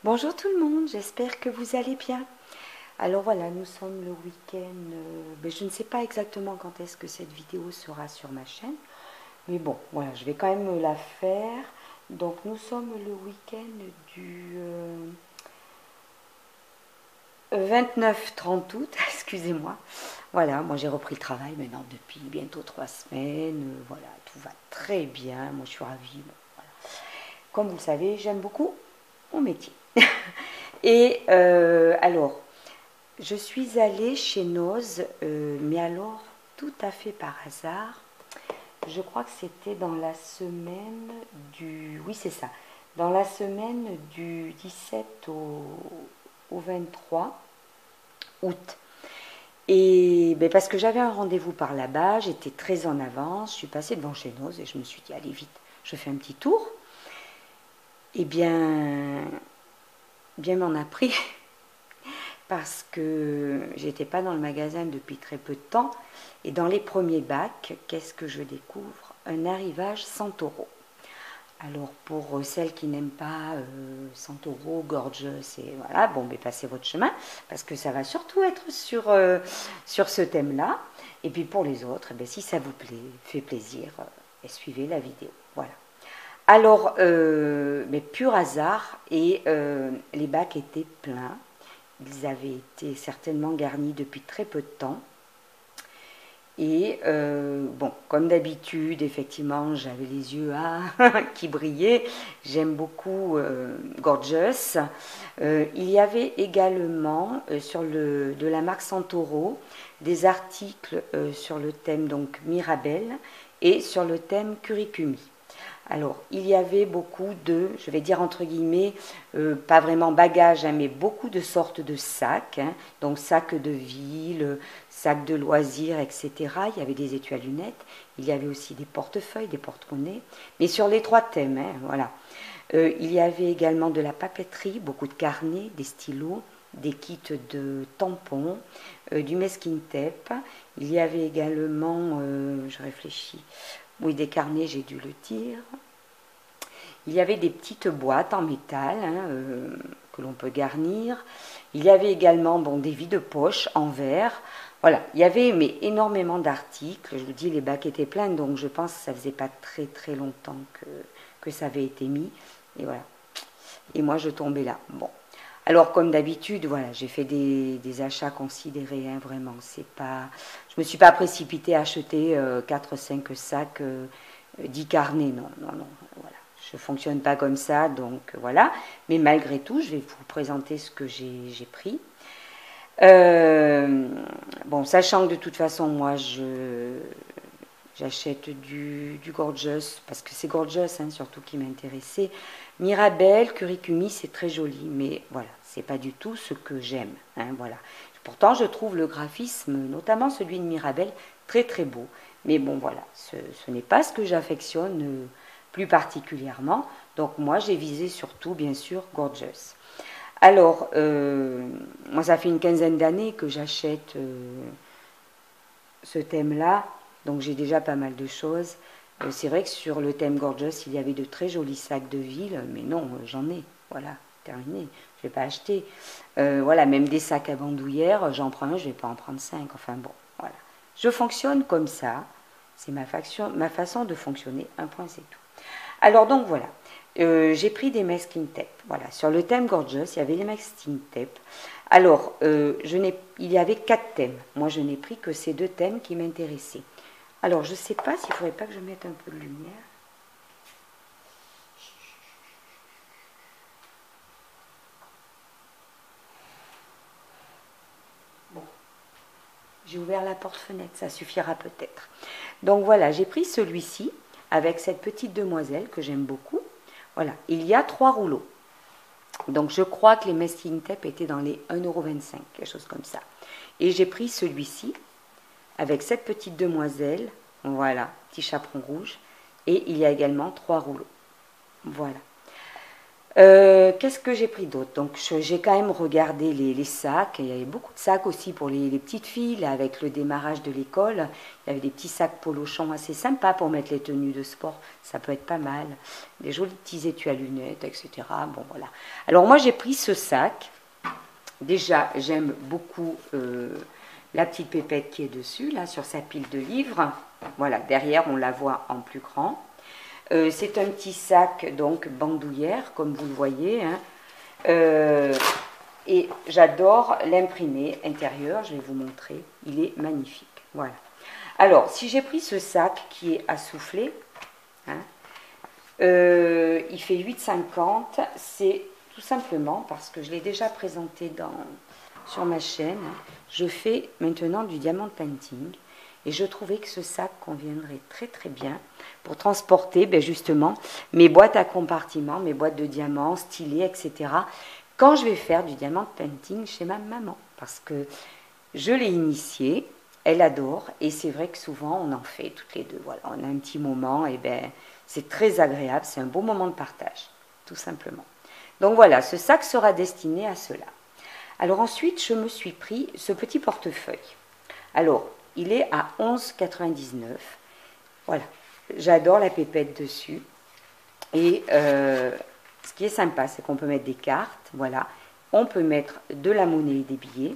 Bonjour tout le monde, j'espère que vous allez bien. Alors voilà, nous sommes le week-end, mais je ne sais pas exactement quand est-ce que cette vidéo sera sur ma chaîne, mais bon, voilà, je vais quand même la faire. Donc nous sommes le week-end du 29-30 août, excusez-moi. Voilà, moi j'ai repris le travail maintenant depuis bientôt 3 semaines, voilà, tout va très bien, moi je suis ravie. Bon, voilà. Comme vous le savez, j'aime beaucoup mon métier. Et alors, je suis allée chez Noz, mais alors tout à fait par hasard. Je crois que c'était dans la semaine du... Oui, c'est ça. Dans la semaine du 17 au 23 août. Et ben, parce que j'avais un rendez-vous par là-bas, j'étais très en avance, je suis passée devant chez Noz et je me suis dit, allez vite, je fais un petit tour. Eh bien m'en a pris parce que j'étais pas dans le magasin depuis très peu de temps. Et dans les premiers bacs, qu'est-ce que je découvre? Un arrivage Santoro. Alors pour celles qui n'aiment pas Santoro, Gorgeous, et voilà, bon, mais passez votre chemin, parce que ça va surtout être sur ce thème-là. Et puis pour les autres, eh bien, si ça vous fait plaisir, et suivez la vidéo. Voilà. Alors, mais pur hasard, et les bacs étaient pleins. Ils avaient été certainement garnis depuis très peu de temps. Et bon, comme d'habitude, effectivement, j'avais les yeux qui brillaient. J'aime beaucoup Gorgeous. Il y avait également de la marque Santoro des articles sur le thème donc Mirabelle et sur le thème Curicumi. Alors, il y avait beaucoup de, je vais dire entre guillemets, pas vraiment bagages, hein, mais beaucoup de sortes de sacs, hein, donc sacs de ville, sacs de loisirs, etc. Il y avait des étuis à lunettes, il y avait aussi des portefeuilles, des porte-monnaies, mais sur les trois thèmes, hein, voilà. Il y avait également de la papeterie, beaucoup de carnets, des stylos, des kits de tampons, du masking tape. Il y avait également, je réfléchis, oui, des carnets, j'ai dû le dire. Il y avait des petites boîtes en métal hein, que l'on peut garnir. Il y avait également bon, des vides-poches en verre. Voilà, il y avait mais, énormément d'articles. Je vous dis, les bacs étaient pleins, donc je pense que ça faisait pas très très longtemps que ça avait été mis. Et voilà. Et moi, je tombais là. Bon. Alors, comme d'habitude, voilà, j'ai fait des achats considérés, hein, vraiment. C'est pas, je me suis pas précipitée à acheter 4-5 sacs, 10 carnets, non, non, non. Voilà. Je fonctionne pas comme ça, donc voilà. Mais malgré tout, je vais vous présenter ce que j'ai pris. Bon, sachant que de toute façon, moi, j'achète du Gorgeous, parce que c'est Gorgeous hein, surtout qui m'intéressait. Mirabelle, Curicumi, c'est très joli, mais voilà, c'est pas du tout ce que j'aime. Hein, voilà. Pourtant, je trouve le graphisme, notamment celui de Mirabelle, très très beau. Mais bon, voilà, ce n'est pas ce que j'affectionne plus particulièrement. Donc moi, j'ai visé surtout, bien sûr, Gorgeous. Alors, moi, ça fait une quinzaine d'années que j'achète ce thème-là, donc j'ai déjà pas mal de choses. C'est vrai que sur le thème Gorgeous, il y avait de très jolis sacs de ville, mais non, j'en ai, voilà, terminé. Je ne vais pas acheter. Voilà, même des sacs à bandoulière, j'en prends un, je ne vais pas en prendre 5. Enfin bon, voilà. Je fonctionne comme ça. C'est ma façon de fonctionner. Un point, c'est tout. Alors donc voilà. J'ai pris des masking tape. Voilà, sur le thème Gorgeous, il y avait des masking tape. Alors, il y avait 4 thèmes. Moi, je n'ai pris que ces 2 thèmes qui m'intéressaient. Alors, je ne sais pas s'il ne faudrait pas que je mette un peu de lumière. Bon, j'ai ouvert la porte-fenêtre, ça suffira peut-être. Donc voilà, j'ai pris celui-ci avec cette petite demoiselle que j'aime beaucoup. Voilà, il y a 3 rouleaux. Donc je crois que les masking tape étaient dans les 1,25 €, quelque chose comme ça. Et j'ai pris celui-ci avec cette petite demoiselle, voilà, petit chaperon rouge, et il y a également 3 rouleaux. Voilà. Qu'est-ce que j'ai pris d'autre? Donc j'ai quand même regardé les sacs. Il y avait beaucoup de sacs aussi pour les petites filles. Là, avec le démarrage de l'école, il y avait des petits sacs polochons assez sympas pour mettre les tenues de sport. Ça peut être pas mal. Des jolis petits étuis à lunettes, etc. Bon, voilà. Alors moi, j'ai pris ce sac. Déjà, j'aime beaucoup la petite pépette qui est dessus, là, sur sa pile de livres. Voilà, derrière, on la voit en plus grand. C'est un petit sac, donc, bandoulière, comme vous le voyez. Hein. Et j'adore l'imprimé intérieur, je vais vous montrer. Il est magnifique. Voilà. Alors, si j'ai pris ce sac qui est à souffler, hein, il fait 8,50. C'est tout simplement parce que je l'ai déjà présenté sur ma chaîne. Je fais maintenant du diamant painting. Et je trouvais que ce sac conviendrait très très bien pour transporter justement mes boîtes à compartiments, mes boîtes de diamants, stylés, etc. Quand je vais faire du diamant painting chez ma maman. Parce que je l'ai initiée, elle adore, et c'est vrai que souvent on en fait toutes les deux. Voilà, on a un petit moment, et c'est très agréable, c'est un beau moment de partage, tout simplement. Donc voilà, ce sac sera destiné à cela. Alors ensuite, je me suis pris ce petit portefeuille. Alors, il est à 11,99 €. Voilà, j'adore la pépette dessus. Et ce qui est sympa, c'est qu'on peut mettre des cartes. Voilà, on peut mettre de la monnaie et des billets.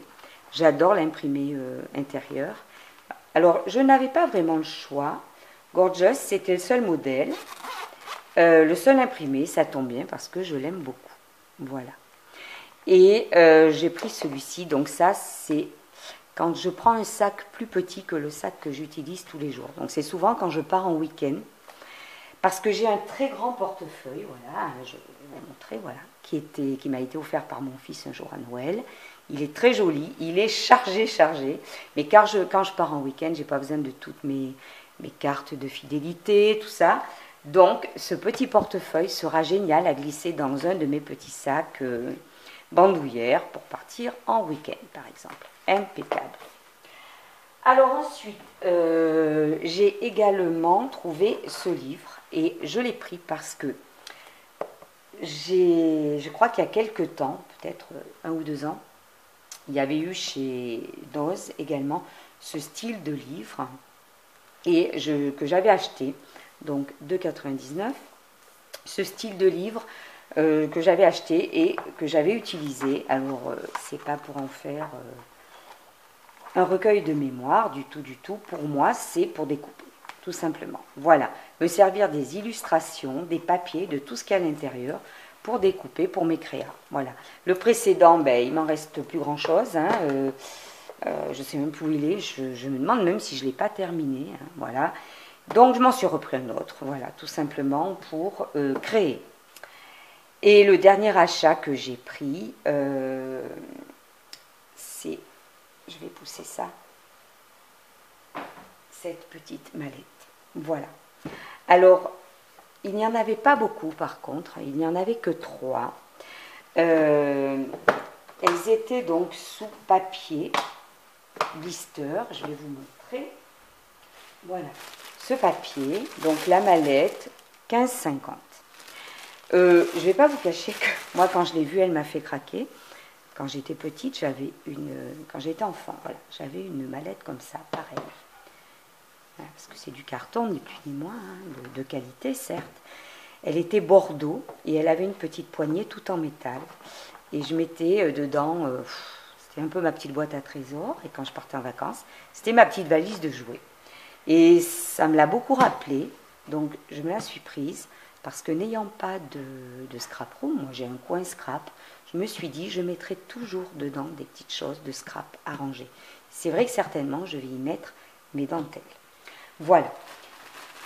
J'adore l'imprimé intérieur. Alors, je n'avais pas vraiment le choix. Gorgeous, c'était le seul modèle. Le seul imprimé, ça tombe bien parce que je l'aime beaucoup. Voilà. Et j'ai pris celui-ci. Donc ça, c'est quand je prends un sac plus petit que le sac que j'utilise tous les jours. Donc c'est souvent quand je pars en week-end. Parce que j'ai un très grand portefeuille, voilà, je vais vous montrer, voilà, qui m'a été offert par mon fils un jour à Noël. Il est très joli, il est chargé. Mais quand je pars en week-end, j'ai pas besoin de toutes mes cartes de fidélité, tout ça. Donc ce petit portefeuille sera génial à glisser dans un de mes petits sacs bandoulière pour partir en week-end, par exemple. Impeccable. Alors ensuite, j'ai également trouvé ce livre et je l'ai pris parce que je crois qu'il y a quelques temps, peut-être 1 ou 2 ans, il y avait eu chez Doz également ce style de livre et que j'avais acheté, donc 2,99 €. Ce style de livre que j'avais acheté et que j'avais utilisé. Alors, c'est pas pour en faire un recueil de mémoire du tout. Pour moi, c'est pour découper, tout simplement. Voilà, me servir des illustrations, des papiers, de tout ce qu'il y a à l'intérieur pour découper, pour mes créas. Voilà. Le précédent, il m'en reste plus grand-chose. Hein, je sais même plus où il est. Je me demande même si je ne l'ai pas terminé. Hein, voilà. Donc, je m'en suis repris un autre. Voilà, tout simplement pour créer. Et le dernier achat que j'ai pris, c'est, je vais pousser ça, cette petite mallette. Voilà. Alors, il n'y en avait pas beaucoup par contre, il n'y en avait que 3. Elles étaient donc sous papier blister, je vais vous montrer. Voilà, ce papier, donc la mallette, 15,50 €. Je ne vais pas vous cacher que moi, quand je l'ai vue, elle m'a fait craquer. Quand j'étais petite, quand j'étais enfant, voilà, j'avais une mallette comme ça, pareil. Voilà, parce que c'est du carton, ni plus ni moins, hein, de qualité, certes. Elle était bordeaux et elle avait une petite poignée tout en métal. Et je mettais dedans, c'était un peu ma petite boîte à trésors. Et quand je partais en vacances, c'était ma petite valise de jouets. Et ça me l'a beaucoup rappelé, donc je me la suis prise. Parce que n'ayant pas de scrap room, moi j'ai un coin scrap, je me suis dit je mettrai toujours dedans des petites choses de scrap à ranger. C'est vrai que certainement je vais y mettre mes dentelles. Voilà.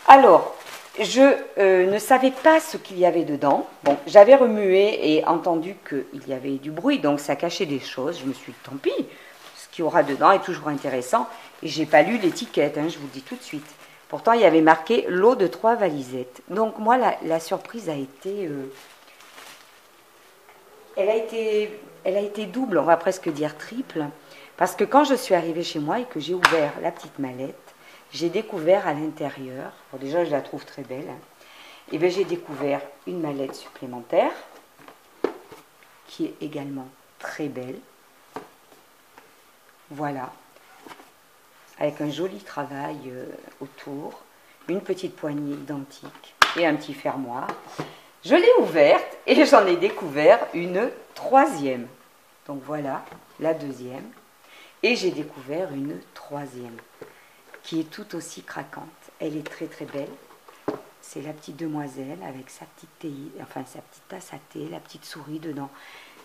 Alors, je ne savais pas ce qu'il y avait dedans. Bon, j'avais remué et entendu qu'il y avait du bruit, donc ça cachait des choses. Je me suis dit tant pis, ce qu'il y aura dedans est toujours intéressant. Et j'ai pas lu l'étiquette, hein, je vous le dis tout de suite. Pourtant, il y avait marqué lot de 3 valisettes. Donc moi, la surprise a été, elle a été double, on va presque dire triple, parce que quand je suis arrivée chez moi et que j'ai ouvert la petite mallette, j'ai découvert à l'intérieur, bon déjà je la trouve très belle, et bien j'ai découvert une mallette supplémentaire qui est également très belle. Voilà, avec un joli travail autour, une petite poignée identique et un petit fermoir. Je l'ai ouverte et j'en ai découvert une troisième. Donc voilà, la deuxième. Et j'ai découvert une troisième, qui est tout aussi craquante. Elle est très très belle. C'est la petite demoiselle avec sa petite tasse à thé, la petite souris dedans.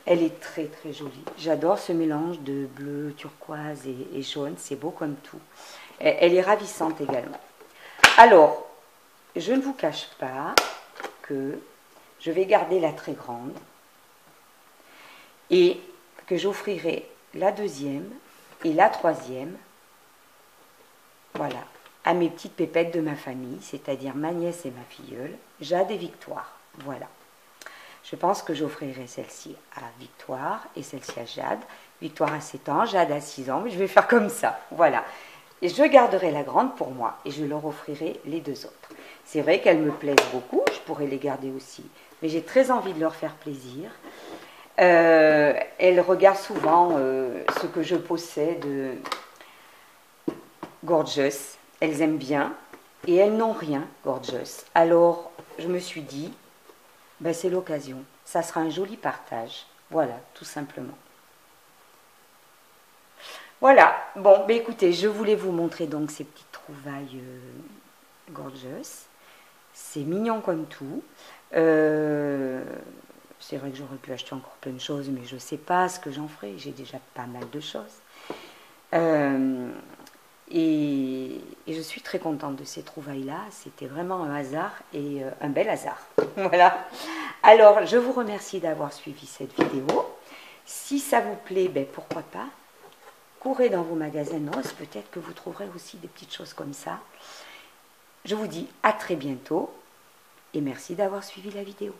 Elle est très très jolie. J'adore ce mélange de bleu, turquoise et jaune. C'est beau comme tout. Elle est ravissante également. Alors, je ne vous cache pas que je vais garder la très grande et que j'offrirai la deuxième et la troisième, voilà, à mes petites pépettes de ma famille, c'est-à-dire ma nièce et ma filleule, Jade et Victoire. Voilà. Je pense que j'offrirai celle-ci à Victoire et celle-ci à Jade. Victoire a 7 ans, Jade a 6 ans, mais je vais faire comme ça. Voilà. Et je garderai la grande pour moi et je leur offrirai les deux autres. C'est vrai qu'elles me plaisent beaucoup, je pourrais les garder aussi, mais j'ai très envie de leur faire plaisir. Elles regardent souvent ce que je possède Gorgeous. Elles aiment bien et elles n'ont rien, Gorgeous. Alors, je me suis dit, ben, c'est l'occasion. Ça sera un joli partage. Voilà, tout simplement. Voilà. Bon, ben écoutez, je voulais vous montrer donc ces petites trouvailles Gorgeous. C'est mignon comme tout. C'est vrai que j'aurais pu acheter encore plein de choses, mais je ne sais pas ce que j'en ferai. J'ai déjà pas mal de choses. Et je suis très contente de ces trouvailles-là. C'était vraiment un hasard et un bel hasard. Voilà. Alors, je vous remercie d'avoir suivi cette vidéo. Si ça vous plaît, ben, pourquoi pas, courez dans vos magasins Noz. Peut-être que vous trouverez aussi des petites choses comme ça. Je vous dis à très bientôt et merci d'avoir suivi la vidéo.